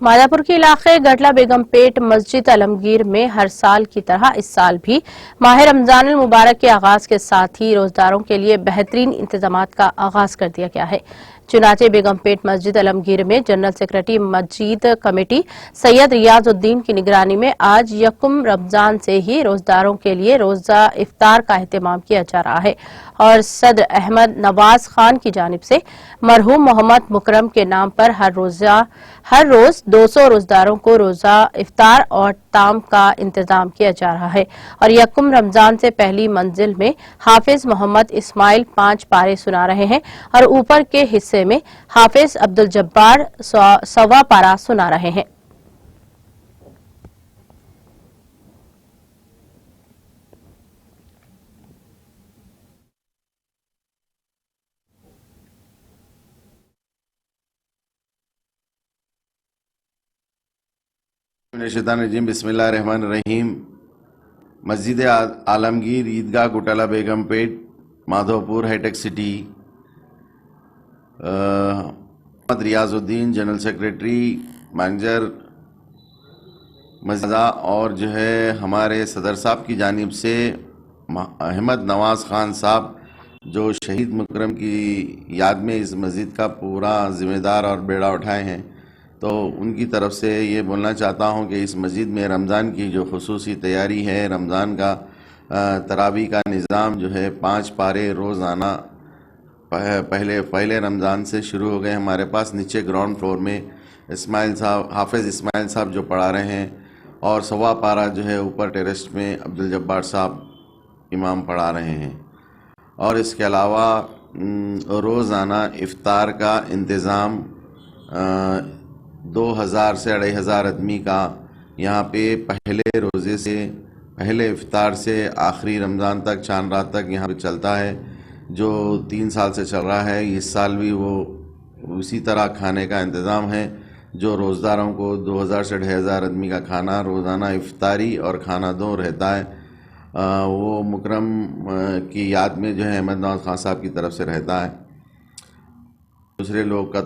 مادھاپور کے علاقے گٹلہ بیگم پیٹ مسجد عالمگیر میں ہر سال کی طرح اس سال بھی ماہ رمضان المبارک کے آغاز کے ساتھ ہی روزداروں کے لیے بہترین انتظامات کا آغاز کر دیا گیا ہے۔ چنانچہ بیگم پیٹ مسجد عالمگیر میں جنرل سیکرٹری مسجد کمیٹی سید ریاض الدین کی نگرانی میں آج یکم رمضان سے ہی روزداروں کے لیے روزہ افطار کا اہتمام کیا جا رہا ہے اور صدر احمد نواز خان کی جانب سے مرحوم محمد مکرم کے نام پر ہر روز 200 روزداروں کو روزہ افطار اور طعام کا انتظام کیا جا رہا ہے اور یکم رمضان سے پہلی منزل میں حافظ محمد اسماعیل 5 پارے سنا رہے ہیں اور اوپر کے حصے میں حافظ عبدالجبار 1.25 پارہ سنا رہے ہیں۔ شیطان الرجیم بسم اللہ الرحمن الرحیم۔ مسجد عالمگیر عیدگاہ گٹلہ بیگم پیٹ مادھوپور ہائی ٹیک سٹی، محمد ریاض الدین جنرل سیکریٹری مینیجر مسجد اور جو ہے ہمارے صدر صاحب کی جانب سے احمد نواز خان صاحب جو شہید مکرم کی یاد میں اس مسجد کا پورا ذمہ دار اور بیڑا اٹھائے ہیں، تو ان کی طرف سے یہ بولنا چاہتا ہوں کہ اس مسجد میں رمضان کی جو خصوصی تیاری ہے، رمضان کا تراویح کا نظام جو ہے 5 پارے روزانہ پہلے رمضان سے شروع ہو گئے ہمارے پاس۔ نیچے گراؤنڈ فلور میں حافظ اسماعیل صاحب جو پڑھا رہے ہیں اور 1.25 پارہ جو ہے اوپر ٹیرس میں عبدالجبار صاحب امام پڑھا رہے ہیں، اور اس کے علاوہ روزانہ افطار کا انتظام 2000 سے 2500 آدمی کا یہاں پہ پہلے افطار سے آخری رمضان تک چاند رات تک یہاں پہ چلتا ہے، جو 3 سال سے چل رہا ہے۔ اس سال بھی وہ اسی طرح کھانے کا انتظام ہے، جو روزداروں کو 2000 سے 2500 آدمی کا کھانا روزانہ افطاری اور کھانا دو رہتا ہے۔ وہ مکرم کی یاد میں جو ہے احمد نواز خان صاحب کی طرف سے رہتا ہے۔ دوسرے لوگ کا